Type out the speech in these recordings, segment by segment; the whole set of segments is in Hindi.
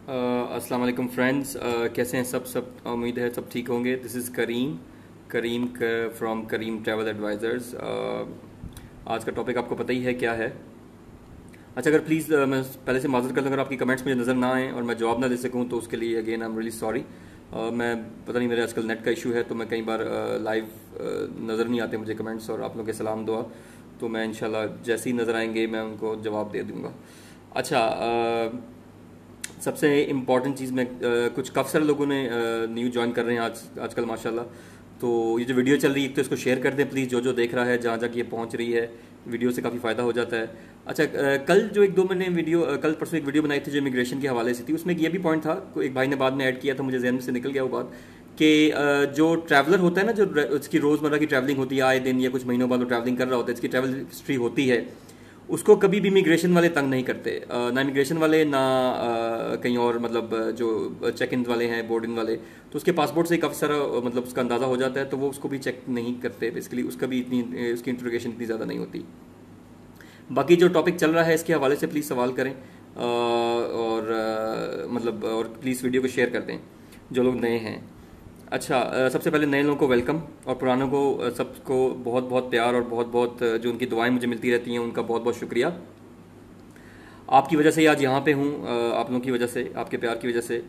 अस्सलाम वालेकुम फ्रेंड्स, कैसे हैं सब उम्मीद है सब ठीक होंगे। This is Karim Karim from Karim travel advisors. आज का टॉपिक आपको पता ही है क्या है। अच्छा, अगर प्लीज़ मैं पहले से माज़रत कर लूँ, अगर आपकी कमेंट्स मुझे नज़र ना आएँ और मैं जवाब ना दे सकूँ तो उसके लिए again I am really sorry. मैं पता नहीं, मेरे आजकल नेट का इशू है तो मैं कई बार लाइव नज़र नहीं आते मुझे कमेंट्स और आप लोगों के सलाम दुआ, तो मैं इंशाल्लाह जैसे ही नज़र आएंगे मैं उनको जवाब दे दूँगा। अच्छा, सबसे इम्पॉर्टेंट चीज़ में कुछ काफ़ी सारे लोगों ने न्यू ज्वाइन कर रहे हैं आजकल माशाल्लाह। तो ये जो वीडियो चल रही है, एक तो इसको शेयर कर दें प्लीज़, जो देख रहा है, जहाँ जहाँ ये पहुँच रही है, वीडियो से काफ़ी फ़ायदा हो जाता है। अच्छा, कल जो एक दो मैंने वीडियो कल परसों एक वीडियो बनाई थी जो इमिग्रेशन के हवाले से थी, उसमें ये भी पॉइंट था, एक भाई ने बाद में ऐड किया था, मुझे जहन से निकल गया वो बात, कि जो ट्रैवलर होता है ना, जो उसकी रोज़मर्रा की ट्रैवलिंग होती है, आए दिन या कुछ महीनों बाद वो ट्रैवलिंग कर रहा होता है, इसकी ट्रैवल हिस्ट्री होती है, उसको कभी भी इमिग्रेशन वाले तंग नहीं करते। ना इमिग्रेशन वाले, ना कहीं और, मतलब जो चेक इन वाले हैं, बोर्ड इन वाले, तो उसके पासपोर्ट से काफ़ी सारा मतलब उसका अंदाज़ा हो जाता है, तो वो उसको भी चेक नहीं करते बेसिकली, उसका भी इतनी उसकी इंट्रोगेशन इतनी ज़्यादा नहीं होती। बाकी जो टॉपिक चल रहा है इसके हवाले से प्लीज़ सवाल करें, और मतलब और प्लीज़ वीडियो को शेयर कर दें जो लोग नए हैं। अच्छा, सबसे पहले नए लोगों को वेलकम, और पुरानों को सबको बहुत बहुत प्यार और बहुत बहुत जो उनकी दुआएं मुझे मिलती रहती हैं उनका बहुत बहुत शुक्रिया। आपकी वजह से ही आज यहाँ पे हूँ, आप लोगों की वजह से, आपके प्यार की वजह से।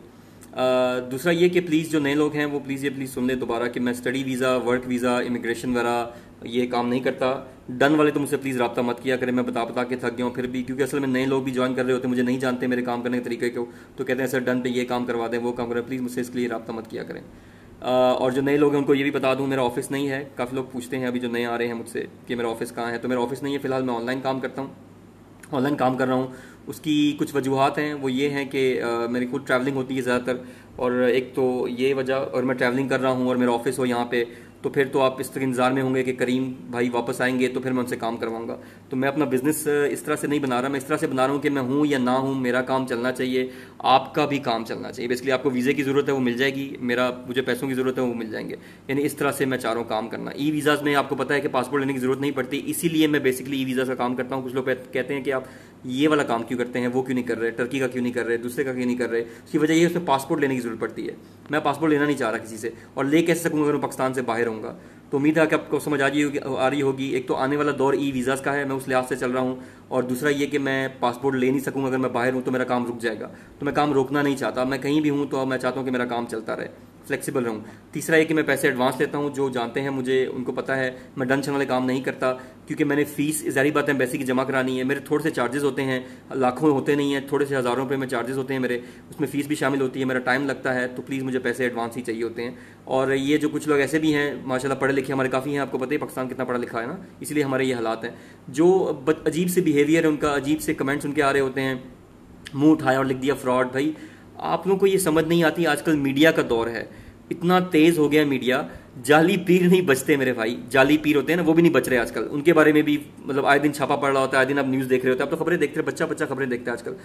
दूसरा ये कि प्लीज़ जो नए लोग हैं वो प्लीज़ सुन लें दोबारा कि मैं study visa, work visa, immigration वगैरह ये काम नहीं करता। डन वाले तो मुझसे प्लीज़ रब्ता मत किया करें, मैं बता के थक गया हूँ फिर भी, क्योंकि असल में नए लोग भी ज्वाइन कर रहे होते हैं, मुझे नहीं जानते मेरे काम करने के तरीके को, तो कहते हैं सर डन पे ये काम करवा दें, वो काम करें, प्लीज़ मुझसे इसके लिए रब्ता मत किया करें। और जो नए लोग हैं उनको ये भी बता दूं, मेरा ऑफिस नहीं है। काफ़ी लोग पूछते हैं अभी जो नए आ रहे हैं मुझसे कि मेरा ऑफिस कहाँ है, तो मेरा ऑफिस नहीं है फ़िलहाल, मैं ऑनलाइन काम करता हूँ, ऑनलाइन काम कर रहा हूँ। उसकी कुछ वजूहत हैं, वो ये हैं कि मेरी खुद ट्रैवलिंग होती है ज़्यादातर, और एक तो ये वजह, और मैं ट्रैवलिंग कर रहा हूँ और मेरा ऑफिस हो यहाँ पे, तो फिर तो आप इस तरह इंतज़ार में होंगे कि करीम भाई वापस आएंगे तो फिर मैं उनसे काम करवाऊंगा। तो मैं अपना बिज़नेस इस तरह से नहीं बना रहा, मैं इस तरह से बना रहा हूँ कि मैं हूँ या ना हूँ, मेरा काम चलना चाहिए, आपका भी काम चलना चाहिए। बेसिकली आपको वीज़े की ज़रूरत है वो मिल जाएगी, मुझे पैसों की ज़रूरत है वो मिल जाएंगे, यानी इस तरह से मैं चाह रहा हूँ काम करना। ई वीज़ाज़ में आपको पता है कि पासपोर्ट लेने की ज़रूरत नहीं पड़ती, इसीलिए मैं बेसिकली ई वीज़ा का काम करता हूँ। कुछ लोग कहते हैं कि आप ये वाला काम क्यों करते हैं, वो क्यों नहीं कर रहे, टर्की का क्यों नहीं कर रहे, दूसरे का क्यों नहीं कर रहे। उसकी वजह ये है उसमें पासपोर्ट लेने की ज़रूरत पड़ती है। मैं पासपोर्ट लेना नहीं चाह रहा किसी से, और ले कैसे सकूँगा अगर मैं पाकिस्तान से बाहर रहूँगा। तो उम्मीद है कि आपको समझ आ रही होगी। एक तो आने वाला दौर ई वीज़ाज़ का है, मैं उस लिहाज से चल रहा हूँ, और दूसरा ये कि मैं पासपोर्ट ले नहीं सकूँगा अगर मैं बाहर हूँ, तो मेरा काम रुक जाएगा। तो मैं काम रोकना नहीं चाहता, मैं कहीं भी हूँ तो मैं चाहता हूँ कि मेरा काम चलता रहे, फ्लेक्सिबल रहूँ। तीसरा ये कि मैं पैसे एडवांस लेता हूँ, जो जानते हैं मुझे उनको पता है, मैं डन शन वाले काम नहीं करता, क्योंकि मैंने फ़ीस ज़ाहिर बात है एम्बेसी की जमा करानी है, मेरे थोड़े से चार्जेस होते हैं, लाखों होते नहीं हैं, थोड़े से हज़ारों रुपये में चार्जेस होते हैं मेरे, उसमें फ़ीस भी शामिल होती है, मेरा टाइम लगता है, तो प्लीज़ मुझे पैसे एडवांस ही चाहिए होते हैं। और ये जो कुछ लोग ऐसे भी हैं माशाल्लाह पढ़े लिखे हमारे काफ़ी हैं, आपको पता है पाकिस्तान कितना पढ़ा लिखा है ना, इसलिए हमारे ये हालात हैं। जो अजीब से बिहेवियर है उनका, अजीब से कमेंट्स उनके आ रहे होते हैं, मुंह उठाया और लिख दिया फ्रॉड। भाई आप लोगों को ये समझ नहीं आती, आजकल मीडिया का दौर है, इतना तेज हो गया मीडिया, जाली पीर नहीं बचते मेरे भाई, जाली पीर होते हैं ना वो भी नहीं बच रहे आजकल, उनके बारे में भी मतलब आए दिन छापा पड़ रहा होता है, आए दिन आप न्यूज़ देख रहे होते हैं, आप तो खबरें देखते हैं, बच्चा बच्चा खबरें देखते हैं आजकल।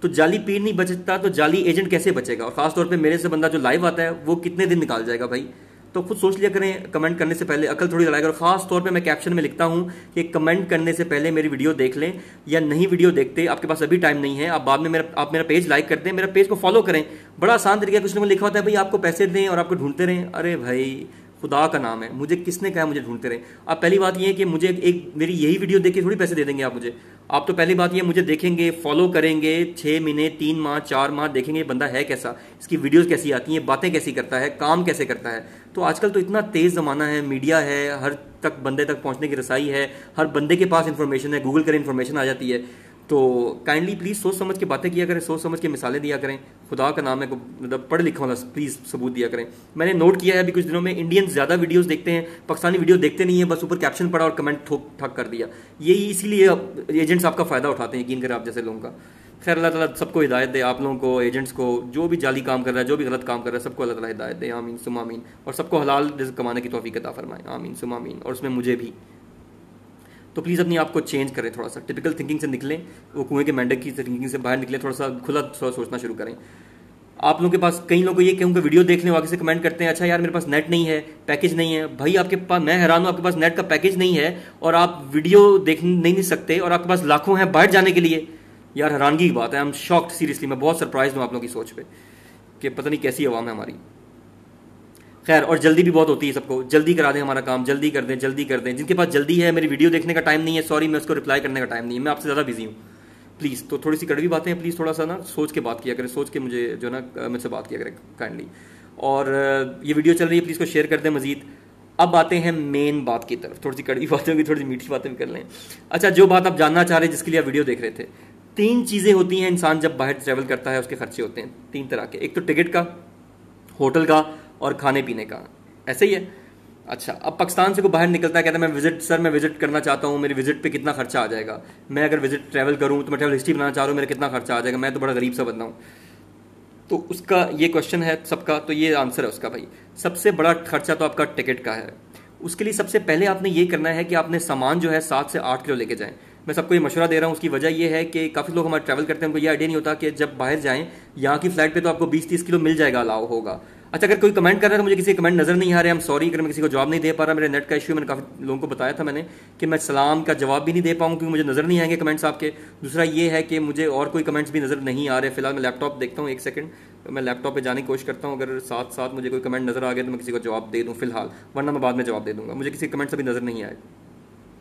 तो जाली पीर नहीं बचता तो जाली एजेंट कैसे बचेगा, और खासतौर पर मेरे से बंदा जो लाइव आता है वो कितने दिन निकाल जाएगा भाई। तो खुद सोच लिया करें, कमेंट करने से पहले अकल थोड़ी लड़ाई करो। खास तौर पे मैं कैप्शन में लिखता हूं कि कमेंट करने से पहले मेरी वीडियो देख लें, या नहीं वीडियो देखते, आपके पास अभी टाइम नहीं है, आप बाद में आप मेरा पेज लाइक करते हैं, मेरा पेज को फॉलो करें। बड़ा आसान तरीका, कुछ लोगों ने लिखा होता है भाई आपको पैसे दें और आपको ढूंढते रहें। अरे भाई खुदा का नाम है, मुझे किसने कहा मुझे ढूंढते रहे। अब पहली बात यह है कि मुझे एक मेरी यही वीडियो देख के थोड़ी पैसे दे देंगे आप मुझे। आप तो पहली बात ये मुझे देखेंगे, फॉलो करेंगे, 6 महीने 3 माह 4 माह देखेंगे बंदा है कैसा, इसकी वीडियोस कैसी आती हैं, बातें कैसी करता है, काम कैसे करता है। तो आजकल तो इतना तेज़ ज़माना है, मीडिया है, हर तक बंदे तक पहुंचने की रसाई है, हर बंदे के पास इंफॉर्मेशन है, गूगल करें इंफॉर्मेशन आ जाती है। तो काइंडली प्लीज़ सोच समझ के बातें किया करें, सोच समझ के मिसालें दिया करें, खुदा का नाम है, मतलब पढ़ लिखा वाला प्लीज़ सबूत दिया करें। मैंने नोट किया है अभी कुछ दिनों में इंडियन ज़्यादा वीडियोस देखते हैं, पाकिस्तानी वीडियो देखते नहीं है, बस ऊपर कैप्शन पढ़ा और कमेंट ठोक ठाक कर दिया। यही इसीलिए एजेंट्स आपका फ़ायदा उठाते हैं, यकीन करें आप जैसे लोगों का। खैर अल्लाह ताला सबको हिदायत दे, आप लोगों को, एजेंट्स को, जो भी जाली काम कर रहा है, जो भी गलत काम कर रहा है, सबको अल्लाह ताला हिदायत दे, आमीन सुम आमीन। और सबको हलाल रिज़्क़ कमाने की तौफीक अता फरमाए, आमीन सुम आमीन, और उसमें मुझे भी। तो प्लीज़ अपनी आप को चेंज करें, थोड़ा सा टिपिकल थिंकिंग से निकलें, वो कुएं के मेंढक की थिंकिंग से बाहर निकलें, थोड़ा सा खुला थोड़ा सोचना शुरू करें। आप लोगों के पास, कई लोगों को ये कहूँ कि वीडियो देख लें, आगे से कमेंट करते हैं अच्छा यार मेरे पास नेट नहीं है, पैकेज नहीं है। भाई आपके पास, मैं हैरान हूँ, आपके पास नेट का पैकेज नहीं है और आप वीडियो देख नहीं सकते, और आपके पास लाखों हैं बाहर जाने के लिए। यार हैरानगी की बात है, आई एम शॉक्ड सीरियसली, मैं बहुत सरप्राइज हूँ आप लोगों की सोच पे कि पता नहीं कैसी आवाम है हमारी। खैर, और जल्दी भी बहुत होती है सबको, जल्दी करा दें हमारा काम, जल्दी कर दें, जल्दी कर दें। जिनके पास जल्दी है, मेरी वीडियो देखने का टाइम नहीं है, सॉरी, मैं उसको रिप्लाई करने का टाइम नहीं है, मैं आपसे ज़्यादा बिजी हूँ। प्लीज़, तो थोड़ी सी कड़वी बातें हैं, प्लीज़ थोड़ा सा ना सोच के बात किया करें, सोच के मुझे जो ना मुझसे बात किया करें काइंडली। और ये वीडियो चल रही है, प्लीज़ को शेयर कर दें मजीद। अब आते हैं मेन बात की तरफ, थोड़ी सी कड़वी बातें होगी, थोड़ी सी मीठी बातें भी कर लें। अच्छा, जो बात आप जानना चाह रहे हैं, जिसके लिए आप वीडियो देख रहे थे, 3 चीज़ें होती हैं इंसान जब बाहर ट्रैवल करता है, उसके खर्चे होते हैं 3 तरह के। एक तो टिकट का, होटल का और खाने पीने का, ऐसे ही है। अच्छा, अब पाकिस्तान से कोई बाहर निकलता है, कहता है मैं विजिट करना चाहता हूँ, मेरी विजिट पे कितना खर्चा आ जाएगा, मैं अगर विजिट ट्रैवल करूँ तो मैं ट्रैवल हिस्ट्री बनाना चाह रहा हूँ, मेरा कितना खर्चा आ जाएगा, मैं तो बड़ा गरीब सा बंदा हूँ। तो उसका ये क्वेश्चन है सबका, तो ये आंसर है उसका भाई, सबसे बड़ा खर्चा तो आपका टिकट का है। उसके लिए सबसे पहले आपने ये करना है कि आपने सामान जो है 7 से 8 किलो लेके जाएं। मैं सबको ये मशवरा दे रहा हूँ, उसकी वजह यह है कि काफ़ी लोग हमारे ट्रैवल करते हैं, उनको ये आइडिया नहीं होता कि जब बाहर जाएं यहाँ की फ्लाइट पे तो आपको 20-30 किलो मिल जाएगा, अलाउ होगा। अच्छा, अगर कोई कमेंट कर रहा है तो मुझे किसी कमेंट नजर नहीं आ रहे, हम सॉरी अगर मैं किसी को जवाब नहीं दे पा रहा, मेरे नेट का इशू, मैंने काफ़ी लोगों को बताया था मैंने कि मैं सलाम का जवाब भी नहीं दे पाऊँ क्योंकि मुझे नज़र नहीं आएंगे कमेंट्स आपके। दूसरा ये है कि मुझे और कोई कमेंट्स भी नज़र नहीं आ रहे, फिलहाल मैं लैपटॉप देखता हूँ, 1 सेकंड, तो मैं लैपटॉप पे जाने की कोशिश करता हूँ, अगर साथ साथ मुझे कोई कमेंट नज़र आ गया तो मैं किसी को जवाब दे दूँ फिलहाल, वरना मैं बाद में जवाब दे दूँगा। मुझे किसी कमेंट्स अभी नज़र नहीं आए,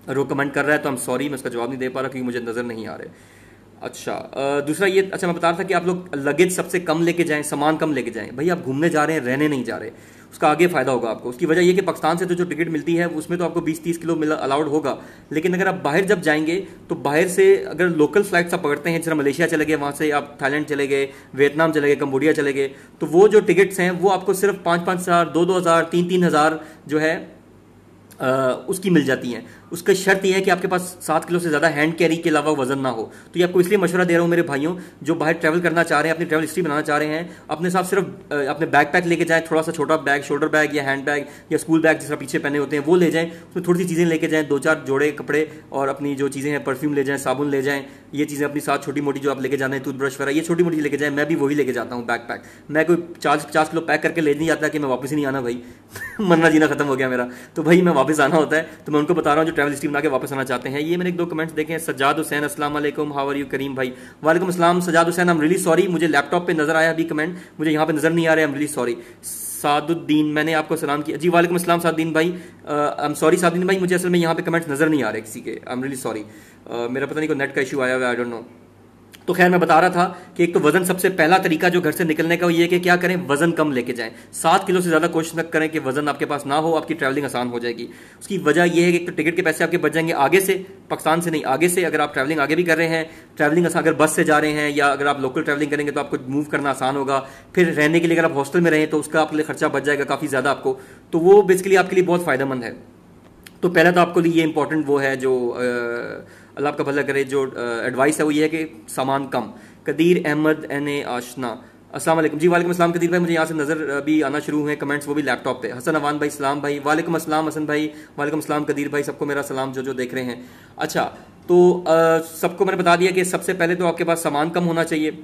अगर वो कमेंट कर रहा है तो हम सॉरी, मैं उसका जवाब नहीं दे पा रहा क्योंकि मुझे नज़र नहीं आ रहे। अच्छा, दूसरा ये, अच्छा मैं बता रहा था कि आप लोग लगेज सबसे कम लेके जाएं, सामान कम लेके जाएं। भाई आप घूमने जा रहे हैं, रहने नहीं जा रहे, उसका आगे फ़ायदा होगा आपको। उसकी वजह ये कि पाकिस्तान से तो जो टिकट मिलती है उसमें तो आपको 20-30 किलो अलाउड होगा, लेकिन अगर आप बाहर जब जाएंगे तो बाहर से अगर लोकल फ्लाइट्स आप पकड़ते हैं, जैसे मलेशिया चले गए, वहाँ से आप थाईलैंड चले गए, वियतनाम चले गए, कंबोडिया चले गए, तो वो जो टिकट्स हैं वो आपको सिर्फ 5-5 हज़ार, 2-2 हज़ार, 3-3 हज़ार जो है उसकी मिल जाती हैं। उसका शर्त यह है कि आपके पास 7 किलो से ज़्यादा हैंड कैरी के अलावा वजन ना हो। तो ये आपको इसलिए मशवरा दे रहा हूँ मेरे भाइयों, जो बाहर ट्रैवल करना चाह रहे हैं, अपनी ट्रैवल हिस्ट्री बनाना चाह रहे हैं, अपने साथ सिर्फ अपने बैकपैक लेके जाएं, थोड़ा सा छोटा बैग, शोल्डर बैग या हैंड बैग या स्कूल बैग जिस तरह पीछे पहने होते हैं वो ले जाएं, उसमें थोड़ी सी चीज़ें लेके जाएं, 2-4 जोड़े कपड़े और अपनी जो चीज़ें हैं, परफ्यूम ले जाएं, साबुन ले जाएं, ये चीज़ें अपनी साथ छोटी मोटी जो आप लेके जाना है, टूथब्रश वगैरह, ये छोटी मोटी लेके जाएं। मैं भी वही लेके जाता हूँ बैकपैक, मैं कोई 40-50 किलो पैक करके ले नहीं जाता कि मैं वापस ही नहीं आना भाई मरना जीना खत्म हो गया मेरा, तो भाई मैं वापस आना होता है। तो मैं उनको बता रहा हूँ जो ट्रैवल हिस्ट्री बना के वापस आना चाहते हैं। ये मैंने 1-2 कमेंट्स देखे हैं। सज्जाद हुसैन, अस्सलाम वालेकुम, हाउ आर यू करीम भाई, वालेकुम अस्सलाम। Sajjad Hussain, I am really sorry, मुझे लैपटॉप पे नजर आया अभी कमेंट, मुझे यहाँ पे नजर नहीं आ रहा है, I am really sorry. Saduddin, मैंने आपको सलाम किया जी, वालेकुम अस्सलाम सादुद्दीन भाई, आई एम सॉरी सादुद्दीन भाई, मुझे असल में यहाँ पे कमेंट्स नजर नहीं आ रहे किसी के, आई एम रियली सॉरी, मेरा पता नहीं कोई नेट का इशू आया हुआ, आई डोंट नो। तो खैर मैं बता रहा था कि एक तो वजन, सबसे पहला तरीका जो घर से निकलने का वो ये है कि क्या करें, वजन कम लेके जाएं। 7 किलो से ज़्यादा कोशिश न करें कि वजन आपके पास ना हो, आपकी ट्रैवलिंग आसान हो जाएगी। उसकी वजह यह है कि एक तो टिकट के पैसे आपके बच जाएंगे आगे से, पाकिस्तान से नहीं, आगे से अगर आप ट्रैवलिंग आगे भी कर रहे हैं, ट्रैवलिंग अगर बस से जा रहे हैं या अगर आप लोकल ट्रैवलिंग करेंगे तो आपको मूव करना आसान होगा। फिर रहने के लिए अगर आप हॉस्टल में रहें तो उसका आपके लिए खर्चा बच जाएगा काफ़ी ज़्यादा आपको, तो वो बेसिकली आपके लिए बहुत फ़ायदेमंद है। तो पहला तो आपको लिए ये इंपॉर्टेंट वो है जो अल्लाह आपका भला करे, जो एडवाइस है वो ये है कि सामान कम। कदीर अहमद एन आशना, अस्सलाम वालेकुम जी, वालेकुम अस्सलाम कदीर भाई, मुझे यहाँ से नज़र अभी आना शुरू हुए कमेंट्स, वो भी लैपटॉप पे। हसन अवान भाई सलाम भाई, वालेकुम अस्सलाम हसन भाई, वालेकुम अस्सलाम कदीर भाई, सबको मेरा सलाम जो जो देख रहे हैं। अच्छा, तो सबको मैंने बता दिया कि सबसे पहले तो आपके पास सामान कम होना चाहिए।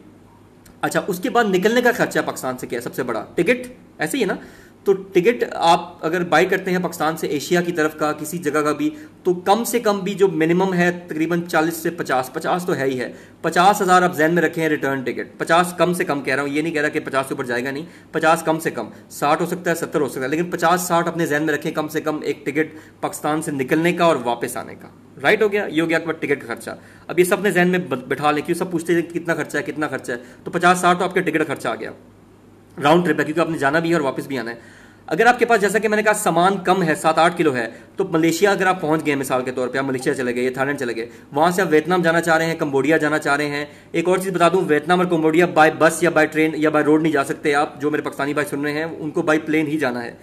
अच्छा, उसके बाद निकलने का खर्चा पाकिस्तान से क्या है सबसे बड़ा, टिकट, ऐसे ही है ना। तो टिकट आप अगर बाई करते हैं पाकिस्तान से एशिया की तरफ का किसी जगह का भी, तो कम से कम भी जो मिनिमम है तकरीबन 40 से 50 तो है ही है, 50,000 आप जहन में रखें हैं रिटर्न टिकट। 50 कम से कम कह रहा हूँ, ये नहीं कह रहा कि 50 से ऊपर जाएगा, नहीं, 50 कम से कम, 60 हो सकता है, 70 हो सकता है, लेकिन 50-60 अपने जहन में रखें कम से कम एक टिकट पाकिस्तान से निकलने का और वापस आने का। राइट हो गया, ये हो गया आपका टिकट का खर्चा। अब ये सब अपने जहन में बिठा लें, क्यों सब पूछते हैं कितना खर्चा है कितना खर्चा है, तो 50-60 तो आपके टिकट का खर्चा आ गया, राउंड ट्रिप है, क्योंकि आपने जाना भी है और वापस भी आना है। अगर आपके पास, जैसा कि मैंने कहा, सामान कम है, 7-8 किलो है, तो मलेशिया अगर आप पहुंच गए, मिसाल के तौर पे आप मलेशिया चले गए, थाईलैंड चले गए, वहां से आप वियतनाम जाना चाह रहे हैं, कंबोडिया जाना चाह रहे हैं। एक और चीज़ बता दूं, वियतनाम और कंबोडिया बाय बस या बाय ट्रेन या बाय रोड नहीं जा सकते आप, जो मेरे पाकिस्तानी भाई सुन रहे हैं उनको बाय प्लेन ही जाना है।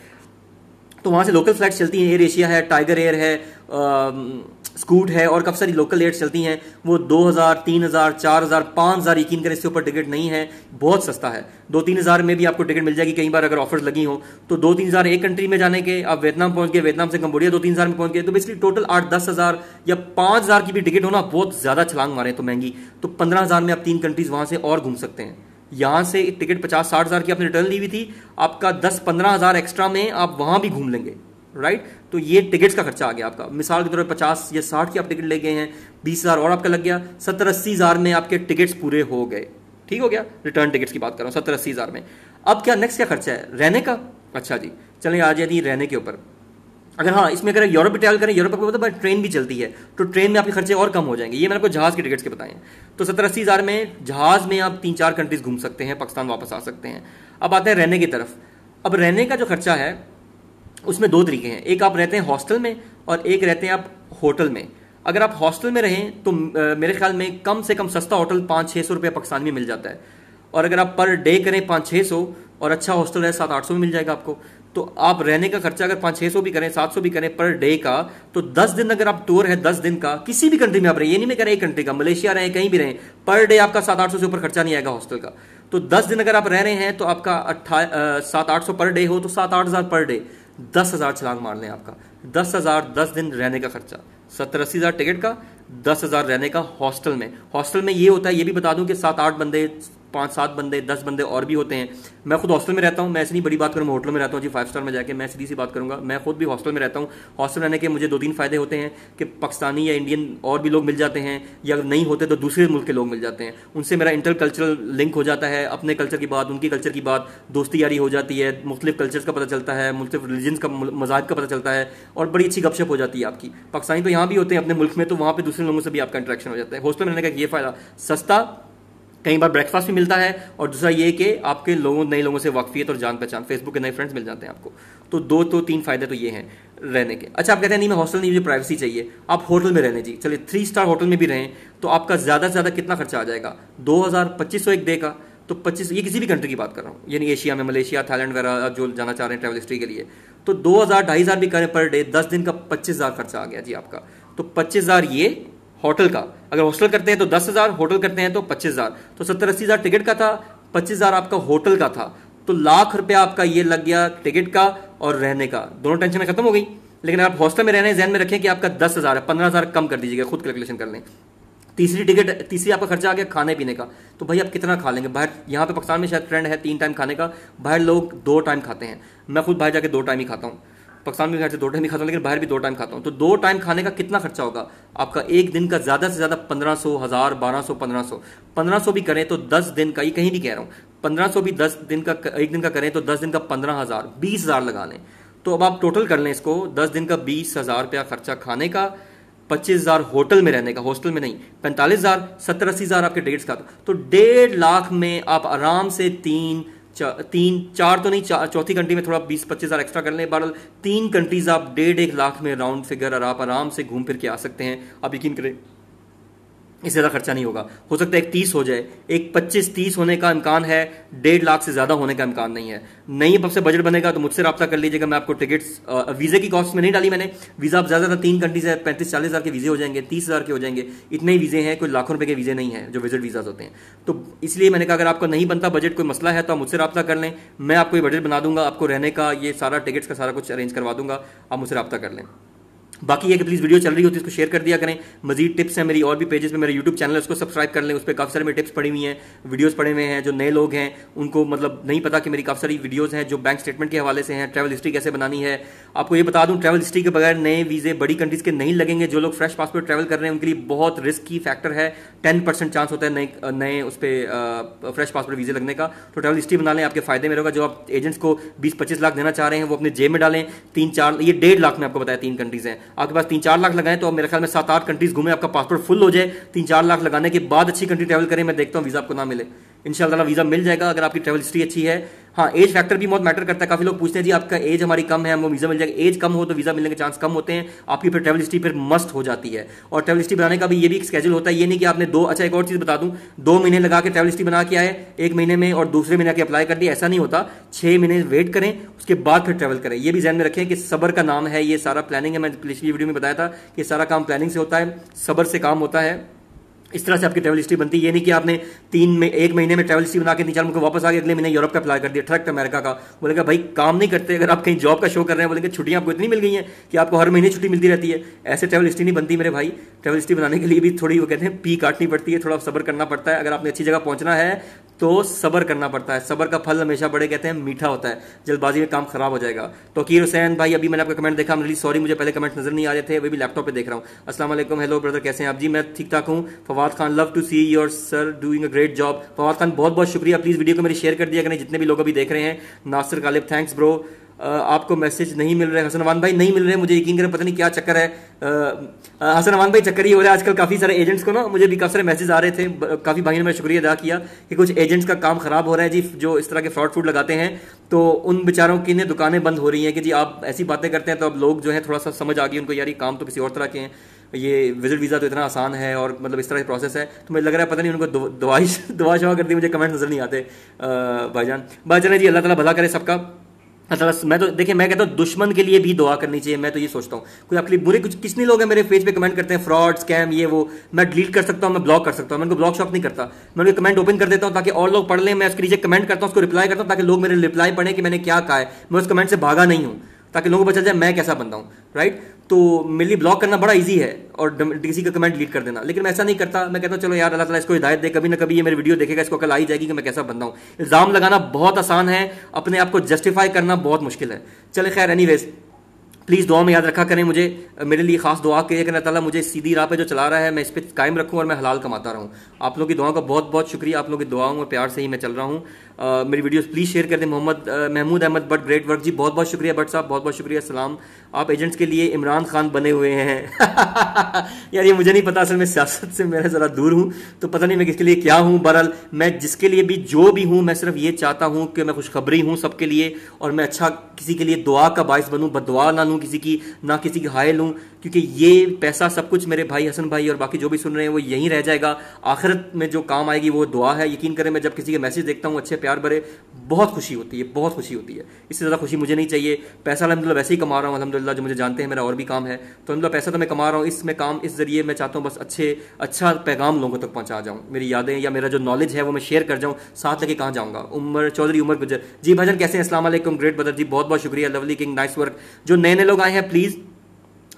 तो वहाँ से लोकल फ्लाइट्स चलती हैं, एयर एशिया है, टाइगर एयर है, स्कूट है और काफ़ी सारी लोकल एयर्स चलती हैं। वो 2,000, 3,000, 4,000, 5,000, यकीन करें इससे ऊपर टिकट नहीं है, बहुत सस्ता है। 2-3 हज़ार में भी आपको टिकट मिल जाएगी कई बार अगर ऑफर्स लगी हो। तो 2-3 हज़ार एक कंट्री में जाने के, आप वियतनाम पहुंच गए, वियतनाम से कंबोडिया 2-3 हज़ार में पहुंच गए, तो बेसिकली टोटल 8-10 हज़ार या 5 हज़ार की भी टिकट होना बहुत ज़्यादा छलांग मारे तो महंगी, तो 15 हज़ार में आप 3 कंट्रीज वहाँ से और घूम सकते हैं। यहाँ से टिकट 50-60 हज़ार की आपने रिटर्न ली हुई थी, आपका 10-15 हज़ार एक्स्ट्रा में आप वहाँ भी घूम लेंगे। राइट। तो ये टिकट्स का खर्चा आ गया आपका। मिसाल के तौर पर 50 या 60 की आप टिकट ले गए हैं, 20,000 और आपका लग गया, 70-80,000 में आपके टिकट्स पूरे हो गए। ठीक हो गया, रिटर्न टिकट्स की बात कर रहा हूँ, 70-80,000 में। अब क्या नेक्स्ट क्या खर्चा है? रहने का। अच्छा जी, चलिए आ जाती रहने के ऊपर। अगर हाँ इसमें अगर यूरोप में ट्रैवल करें, यूरोप आपको पता है ट्रेन भी चलती है, तो ट्रेन में आपके खर्चे और कम हो जाएंगे। ये मैंने आपको जहाज के टिकट्स के बताए हैं। तो 70-80,000 में जहाज में आप 3-4 कंट्रीज घूम सकते हैं, पाकिस्तान वापस आ सकते हैं। अब आते हैं रहने की तरफ। अब रहने का जो खर्चा है उसमें 2 तरीके हैं, एक आप रहते हैं हॉस्टल में और एक रहते हैं आप होटल में। अगर आप हॉस्टल में रहें तो मेरे ख्याल में कम से कम सस्ता होटल 500-600 रुपये पाकिस्तानी में मिल जाता है, और अगर आप पर डे करें 500-600 और अच्छा हॉस्टल है 700-800 में मिल जाएगा आपको। तो आप रहने का खर्चा अगर 500-600 भी करें, 700 भी करें पर डे का, तो 10 दिन अगर आप टूर है 10 दिन का, किसी भी कंट्री में आप रहे, ये नहीं मैं कह रहा एक कंट्री का, मलेशिया रहे कहीं भी रहें, पर डे आपका 700-800 से ऊपर खर्चा नहीं आएगा हॉस्टल का। तो 10 दिन अगर आप रह रहे हैं तो आपका 700-800 पर डे हो तो 7-8 हज़ार पर डे, 10,000 छलांग मार लें आपका। 10,000 10 दिन रहने का खर्चा, 70-80,000 टिकट का, 10,000 रहने का हॉस्टल में। हॉस्टल में ये होता है, ये भी बता दूं कि 7-8 बंदे, 5-7 बंदे, 10 बंदे और भी होते हैं। मैं खुद हॉस्टल में रहता हूँ, मैं ऐसी नहीं बड़ी बात करूँ, मैं होटल में रहता हूँ जी 5 स्टार में जाके, मैं सीधी सी बात करूँगा, मैं खुद भी हॉस्टल में रहता हूँ। हॉस्टल रहने के मुझे 2-3 फायदे होते हैं कि पाकिस्तानी या इंडियन और भी लोग मिल जाते हैं, या अगर नहीं होते तो दूसरे मुल्क के लोग मिल जाते हैं, उनसे मेरा इंटर कल्चरल लिंक हो जाता है, अपने कल्चर की बात, उनकी कल्चर की बात, दोस्ती यारी हो जाती है, मुख्तलिफ कल्चर्स का पता चलता है, मुख्तलिफ रिलीजन्स का, मज़ाहब का पता चलता है, और बड़ी अच्छी गपशप हो जाती है आपकी। पाकिस्तानी तो यहाँ भी होते हैं अपने मुल्क में, तो वहाँ पर दूसरे लोगों से भी आपका इंटरेक्शन हो जाता है। हॉस्टल में रहने का ये फ़ायदा, सस्ता, कई बार ब्रेकफास्ट भी मिलता है, और दूसरा ये कि आपके लोगों नए लोगों से वाकफियत और जान पहचान, फेसबुक के नए फ्रेंड्स मिल जाते हैं आपको। तो 2-3 फायदे तो ये हैं रहने के। अच्छा आप कहते हैं नहीं मैं हॉस्टल नहीं, मुझे प्राइवेसी चाहिए, आप होटल में रहने जी, चलिए 3 स्टार होटल में भी रहें तो आपका ज़्यादा से ज़्यादा कितना खर्चा आ जाएगा? 2,000-2,500 एक डे का। तो 25, ये किसी भी कंट्री की बात कर रहा हूँ, यानी एशिया में, मलेशिया, थाईलैंड वगैरह जो जाना चाह रहे हैं ट्रैवल हिस्ट्री के लिए, तो 2,000-2,500 भी करें पर डे, 10 दिन का 25,000 खर्चा आ गया जी आपका। तो 25,000 ये होटल का, अगर हॉस्टल करते हैं तो 10,000, होटल करते हैं तो 25,000, तो 70-80,000 टिकट का था, 25,000 आपका होटल का था, तो लाख रुपया आपका ये लग गया टिकट का और रहने का, दोनों टेंशन खत्म हो गई। लेकिन आप हॉस्टल में रहने ज़हन में रखें कि आपका 10,000 है, 15,000 कम कर दीजिएगा, खुद कैलकुलेशन कर लें। तीसरी आपका खर्चा आ गया खाने पीने का। तो भाई आप कितना खा लेंगे बाहर? यहाँ पे पाकिस्तान में शायद ट्रेंड है 3 टाइम खाने का, बाहर लोग 2 टाइम खाते हैं, मैं खुद बाहर जाके 2 टाइम ही खाता हूँ। पाकिस्तान में से 2 टाइम ही खाता हूँ, लेकिन बाहर भी 2 टाइम खाता हूँ। तो 2 टाइम खाने का कितना खर्चा होगा आपका? एक दिन का ज़्यादा से ज़्यादा 1,500, 1,000, 1,200, 1,500 भी करें तो 10 दिन का, ये कहीं भी कह रहा हूँ, 1,500 भी 10 दिन का, एक दिन का करें तो 10 दिन का 15,000, 20,000 लगा लें। तो अब आप टोटल कर लें इसको, 10 दिन का 20,000 रुपया खर्चा खाने का, 25,000 होटल में रहने का, हॉस्टल में नहीं, 45,000, 70-80,000 आपके टिकट्स का। तो 1.5 लाख में आप आराम से 3-4 तो नहीं, चौथी कंट्री में थोड़ा 20-25,000 एक्स्ट्रा कर लें, बहरहाल 3 कंट्रीज आप 1.5 लाख में राउंड फिगर, और आप आराम से घूम फिर के आ सकते हैं। आप यकीन करें इससे ज़्यादा खर्चा नहीं होगा। हो सकता है एक 30 हो जाए, एक 25-30 होने का इम्कान है, 1.5 लाख से ज़्यादा होने का इम्कान नहीं है। नहीं अब से बजट बनेगा तो मुझसे रब्ता कर लीजिएगा, मैं आपको टिकट्स, वीज़े की कॉस्ट में नहीं डाली मैंने, वीज़ा आप ज़्यादा 3 कंट्रीज है, 35-40,000 के वीज़े हो जाएंगे, 30,000 के हो जाएंगे, इतने ही वीज़े हैं, कोई लाखों रुपये के वीज़े नहीं है जो विजिट वीज़ाज होते हैं। तो इसलिए मैंने कहा अगर आपको नहीं बनता बजट, कोई मसला है तो आप मुझसे रब्ता कर लें, मैं आपको ये बजट बना दूंगा, आपको रहने का ये सारा टिकट्स का सारा कुछ अरेंज करवा दूंगा, आप मुझसे रब्ता कर लें। बाकी ये कि प्लीज़ वीडियो चल रही होती है इसको शेयर कर दिया करें। मजीद टिप्स हैं मेरी और भी पेजेस पे, मेरे यूट्यूब चैनल है उसको सब्सक्राइब कर लें, उस पर काफ़ी सारे मेरी टिप्स पड़ी हुई हैं, वीडियोस पड़े हुए हैं। जो नए लोग हैं उनको मतलब नहीं पता कि मेरी काफ़ी सारी वीडियोस हैं जो बैंक स्टेटमेंट के हवाले से हैं, ट्रैवल हिस्ट्री कैसे बनानी है। आपको ये बता दूं ट्रैवल हिस्ट्री के बगैर नए वीज़े बड़ी कंट्रीज़ के नहीं लगेंगे। जो लोग फ्रेश पासपोर्ट ट्रैवल कर रहे हैं उनके लिए बहुत रिस्की फैक्टर है, 10% चांस होता है नए उस पर फ्रेश पासपोर्ट वीज़े लगने का। तो ट्रैवल हिस्ट्री बना लें, आपके फायदे में रहेगा। जो आप एजेंट्स को 20-25 लाख देना चाह रहे हैं वो अपने जेब में डालें। 3-4, ये 1.5 लाख में आपको बताया 3 कंट्रीज़ हैं, आपके पास 3-4 लाख लगाएं तो मेरे ख्याल में 7-8 कंट्रीज घूमे, आपका पासपोर्ट फुल हो जाए। 3-4 लाख लगाने के बाद अच्छी कंट्री ट्रैवल करें, मैं देखता हूँ वीज़ा आपको ना मिले, इंशाल्लाह वीज़ा मिल जाएगा अगर आपकी ट्रैवल हिस्ट्री अच्छी है। हाँ, एज फैक्टर भी बहुत मैटर करता है। काफ़ी लोग पूछते हैं जी आपका एज हमारी कम है, हमको वीज़ा मिल जाएगा। एज कम हो तो वीज़ा मिलने के चांस कम होते हैं, आपकी फिर ट्रैवल हिस्ट्री फिर मस्ट हो जाती है। और ट्रैवल हिस्ट्री बनाने का भी ये भी एक स्केड्यूल होता है, ये नहीं कि आपने अच्छा एक और चीज़ बता दूं, 2 महीने लगा के ट्रैवल हिस्ट्री बना के आए, 1 महीने में और दूसरे महीने के अप्लाई कर दिया, ऐसा नहीं होता। 6 महीने वेट करें, उसके बाद फिर ट्रैवल करें। ये भी ध्यान में रखें कि सब्र का नाम है, ये सारा प्लानिंग है। मैं पिछली वीडियो में बताया था कि सारा काम प्लानिंग से होता है, सब्र से काम होता है। इस तरह से आपकी ट्रैवल हिस्ट्री बनती है। ये नहीं कि आपने 1 महीने में ट्रैवल हिस्ट्री बना के 3-4 महीने वापस आ गए, अगले महीने यूरोप का अप्लाई कर दिया, ट्रैक्ट अमेरिका का। बोलेगा भाई काम नहीं करते, अगर आप कहीं जॉब का शो कर रहे हैं बोलेंगे छुट्टियां आपको इतनी मिल गई हैं कि आपको हर महीने छुट्टी मिलती रहती है। ऐसे ट्रैवल हिस्ट्री नहीं बनती मेरे भाई। ट्रैवल हिस्ट्री बनाने के लिए भी थोड़ी वो कहते हैं पी काटनी पड़ती है, थोड़ा सब्र करना पड़ता है। अगर आपने अच्छी जगह पहुंचना है तो सब्र करना पड़ता है। सब्र का फल हमेशा बड़े कहते हैं मीठा होता है, जल्दबाजी में काम खराब हो जाएगा। तो अकीर हुसैन भाई, अभी मैंने आपका कमेंट देखा, रियली सॉरी, मुझे पहले कमेंट नजर नहीं आ रहे थे, अभी भी लैपटॉप पे देख रहा हूँ। अस्सलाम वालेकुम, हेलो ब्रदर, कैसे हैं आप? जी मैं ठीक ठाक हूँ। Fawad Khan, love to see your sir doing a great job. Fawad Khan बहुत बहुत शुक्रिया, प्लीज वीडियो को मेरी शेयर कर दिया करें जितने भी लोग अभी देख रहे हैं। Nasir Ghalib, thanks bro. आपको मैसेज नहीं मिल रहे हसन अमान भाई? नहीं मिल रहे, मुझे यकीन करें पता नहीं क्या चक्कर है। हसन अमान भाई चक्कर ही हो रहा है आजकल, काफ़ी सारे एजेंट्स को ना, मुझे भी काफ़ी सारे मैसेज आ रहे थे, काफ़ी भाइयों ने मेरा शुक्रिया अदा किया कि कुछ एजेंट्स का काम खराब हो रहा है जी, जो इस तरह के फ्रॉड फूड लगाते हैं। तो उन बेचारों की ने दुकानें बंद हो रही हैं कि जी आप ऐसी बातें करते हैं, तो अब लोग जो है थोड़ा सा समझ आ गई उनको, यार ये काम तो किसी और तरह के हैं, ये विजिट वीज़ा तो इतना आसान है और मतलब इस तरह का प्रोसेस है। तो मुझे लग रहा है पता नहीं उनको दुआ शवा कर दी, मुझे कमेंट नजर नहीं आते। भाईजान जी, अल्लाह ताला भला करे सबका। मैं तो देखिए, मैं कहता हूँ दुश्मन के लिए भी दुआ करनी चाहिए। मैं तो ये सोचता हूँ, कोई आपके लिए बुरे कुछ कितने लोग हैं मेरे फेस पे कमेंट करते हैं फ्रॉड स्कैम ये वो, मैं डिलीट कर सकता हूँ, मैं ब्लॉक कर सकता हूँ, मैं उनको ब्लॉक शॉक नहीं करता, मैं उनके कमेंट ओपन कर देता हूँ ताकि और लोग पढ़ लें। मैं उसके नीचे कमेंट करता हूँ, उसको रिप्लाई करता हूँ ताकि लोग मेरे रिप्लाई पढ़ें कि मैंने क्या कहा है। मैं उस कमेंट से भागा नहीं हूँ ताकि लोगों को पता चल जाए मैं कैसा बंदा हूँ, राइट। तो मेरे लिए ब्लॉक करना बड़ा इजी है और किसी का कमेंट डिलीट कर देना, लेकिन मैं ऐसा नहीं करता। मैं कहता हूँ चलो यार अल्लाह ताला इसको हिदायत दे, कभी ना कभी ये मेरी वीडियो देखेगा, इसको कल आ ही जाएगी कि मैं कैसा बंदा हूँ। इल्ज़ाम लगाना बहुत आसान है, अपने आप को जस्टिफाई करना बहुत मुश्किल है। चले खैर, एनीवेज प्लीज़ दुआ में याद रखा करें मुझे, मेरे लिए खास दुआ कीजिए कि अल्लाह ताला मुझे सीधी राह पे जो चला रहा है मैं इस पर कायम रखूँ और मैं हलाल कमाता रहूँ। आप लोगों की दुआओं का बहुत बहुत शुक्रिया, आप लोगों की दुआओं और प्यार से ही मैं चल रहा हूँ। मेरी वीडियोस प्लीज़ शेयर कर दें। Mahmood Ahmed but great work जी, बहुत बहुत शुक्रिया बट साहब, बहुत बहुत शुक्रिया। सलाम, आप एजेंट्स के लिए इमरान खान बने हुए हैं। यार ये मुझे नहीं पता, असल में सियासत से मैं ज़रा दूर हूँ, तो पता नहीं मैं किसके लिए क्या हूँ। बहरहाल मैं जिसके लिए भी जो भी हूँ, मैं सिर्फ ये चाहता हूँ कि मैं खुशखबरी हूँ सबके लिए, और मैं अच्छा किसी के लिए दुआ का बायस बनूँ, बददुआ ना लूँ किसी की, ना किसी की हाय लूँ, क्योंकि ये पैसा सब कुछ मेरे भाई हसन भाई और बाकी जो भी सुन रहे हैं वो यहीं रह जाएगा। आखिरत में जो काम आएगी वो दुआ है। यकीन करें, मैं जब किसी के मैसेज देखता हूँ अच्छे प्यार भरे, बहुत खुशी होती है, बहुत खुशी होती है। इससे ज़्यादा खुशी मुझे नहीं चाहिए। पैसा अल्हम्दुलिल्लाह वैसे ही कमा रहा हूँ, अल्हम्दुलिल्लाह, जो मुझे जानते हैं मेरा और भी काम है, तो अल्हम्दुलिल्लाह पैसा तो मैं कमा रहा हूँ। इसमें काम इस जरिए मैं चाहता हूँ बस अच्छा पैगाम लोगों तक पहुँचा जाऊँ, मेरी यादें या मेरा जो नॉलेज है वो मैं शेयर कर जाऊँ, साथ लेके कहाँ जाऊँगा। उमर चौधरी, उमर गुजर जी, भाईजान कैसे हैं? अस्सलाम वालेकुम, ग्रेट बदर जी, बहुत बहुत शुक्रिया। Lovely king, nice work. जो नए नए लोग आए हैं प्लीज़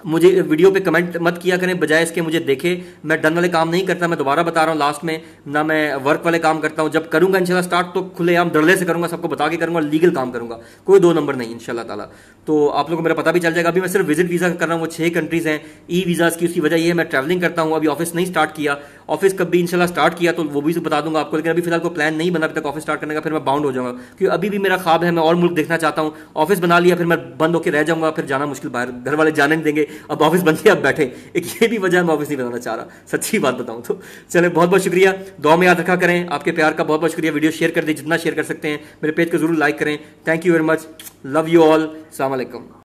मुझे वीडियो पे कमेंट मत किया करें, बजाय इसके मुझे देखे। मैं डन वाले काम नहीं करता, मैं दोबारा बता रहा हूँ लास्ट में, ना मैं वर्क वाले काम करता हूँ। जब करूंगा इंशाल्लाह स्टार्ट तो खुलेआम धड़ल्ले से करूंगा, सबको बता के करूंगा, लीगल काम करूंगा, कोई दो नंबर नहीं इंशाल्लाह ताला। तो आप लोगों को मेरा पता भी चल जाएगा। अभी मैं सिर्फ विजिट वीज़ा कर रहा हूँ, वो 6 कंट्रीज़ हैं ई वीज़ाज़ की। उसकी वजह ये है मैं ट्रैवलिंग करता हूँ, अभी ऑफिस नहीं स्टार्ट किया। ऑफिस कभी इंशाल्लाह स्टार्ट किया तो वो भी बता दूंगा आपको, लेकिन अभी फिलहाल को प्लान नहीं बना अभी तक ऑफिस स्टार्ट करने का, फिर मैं बाउंड हो जाऊंगा, क्योंकि अभी भी मेरा ख्वाब है, मैं और मुल्क देखना चाहता हूँ। ऑफिस बना लिया फिर मैं बंद होकर रह जाऊंगा, फिर जाना मुश्किल, बाहर घर वाले जाने नहीं देंगे। अब ऑफिस बन गया, अब बैठे, एक ये भी वजह मैं ऑफिस नहीं बनाना चाह रहा, सच्ची बात बताऊं तो। चले, बहुत बहुत शुक्रिया, दुआ में याद रखा करें, आपके प्यार का बहुत बहुत शुक्रिया। वीडियो शेयर कर दें जितना शेयर कर सकते हैं, मेरे पेज को जरूर लाइक करें। Thank you very much, love you all, अस्सलाम वालेकुम।